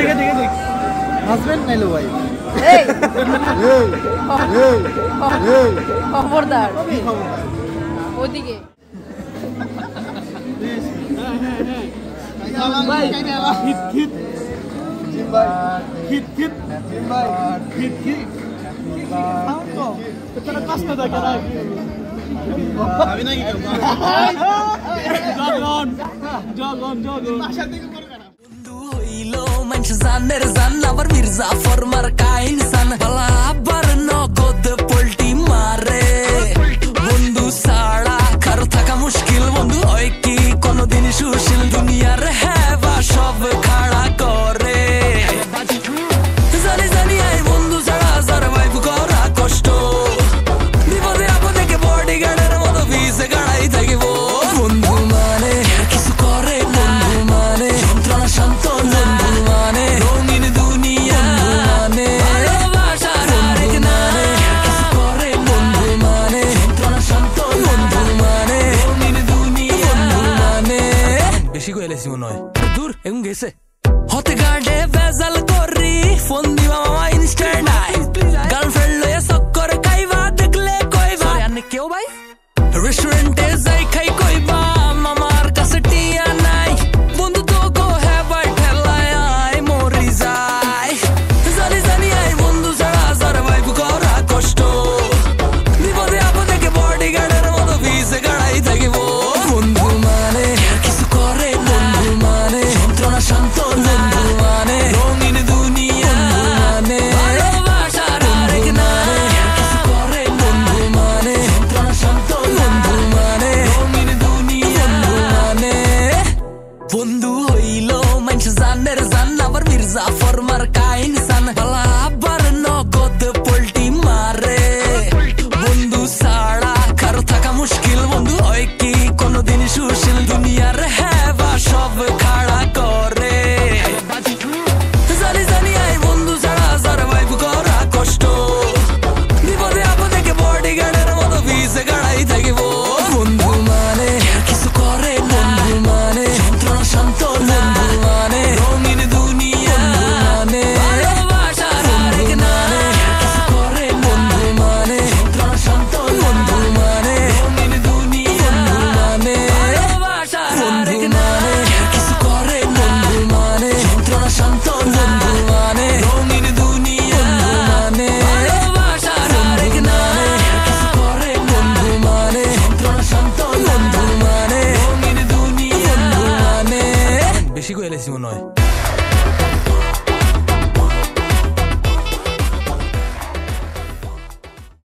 ঠিক হাজবেন্ড নাইলো ভাই এই খবরদার ওদিকে ভাই হিট হিট ভাই হিট হিট ভাই হিট হিট তো তোরা কষ্ট থাকে না আমি না কি করব জগন ভাষা থেকে করে না বন্ধু হইলো মানুষ জানের জান আবার মির্জা ফরমার কাইন সান বালা আবার নগদ পল্টি মারে বন্ধু সাড়া কারো থাকা মুশকিল বন্ধু হয় কি কোনদিন সুশীল দুনিয়ার হেবা সব খাড়া করে জানি জানি আই বন্ধু ছাড়া সারভাইভ করা কষ্ট বিপদে আপদে কে বডিগার্ডের মতো ভিসে গাড়াই থাকিব বন্ধু মানে কিছু করে বন্ধু মানে যন্ত্রণা শান্ত বন্ধু মানে রঙিন দুনিয়া মানে ভালোবাসার আরেক নামে কিছু করে বন্ধু মানে যন্ত্রণা শান্ত বন্ধু মানে রঙিন দুনিয়া মানে বেশি কইলেছি মনে হয় দূর এম গেছে হতে গার্ডে ভেজাল করি ফোন দিবা মামা ইনস্ট্যান্ট আই গার্লফ্রেন্ড লয়ে চক্কর খাইবা দেখলে কইবা আনে কেউ ভাই রেস্টুরেন্টে যাই খাই কইবা মামার কাছে টিয়া নাই বন্ধু তো গো হেবার ঠেলায় আই মরি যাই জানি জানি আই বন্ধু ছাড়া সারভাইভ করা কষ্ট বিপদে আপদে কে বডিগার্ডের মতো ভিসে গাড়াই থাকিব বন্ধু মানে কিছু করে বন্ধু মানে যন্ত্রণা শান্ত বন্ধু মানে রঙিন দুনিয়া মানে ভালোবাসার আরেক নামে কিছু করে বন্ধু মানে যন্ত্রণা শান্ত বন্ধু মানে রঙিন দুনিয়া মানে বন্ধু হইলো মানুষ জানের জান আবার মির্জা ফরমার কাইন সান বালা আবার নগদ পল্টি মারে বন্ধু সাড়া কারো থাকা মুশকিল বন্ধু হয় কি কোনদিন সুশীল দুনিয়ার হেবা সব খাড়া করে জানি জানি আই বন্ধু ছাড়া সারভাইভ করা কষ্ট বিপদে আপদে কে বডিগার্ডের মতো ভিসে গাড়াই থাকিব বন্ধু মানে কিছু করে বন্ধু মানে যন্ত্রণা শান্ত বন্ধু মানে রঙিন দুনিয়া মানে ভালোবাসার আরেক নামে কিছু করে বন্ধু মানে যন্ত্রণা শান্ত বন্ধু মানে রঙিন দুনিয়া মানে ভালোবাসার আরেক নামে কিছু করে বন্ধু মানে যন্ত্রণা শান্ত বন্ধু মানে রঙিন দুনিয়া মানে ভালোবাসার আরেক নামে কিছু করে বন্ধু মানে যন্ত্রণা শান্ত বন্ধু মানে রঙিন দুনিয়া মানে বেশি কইলেছি মনে হয়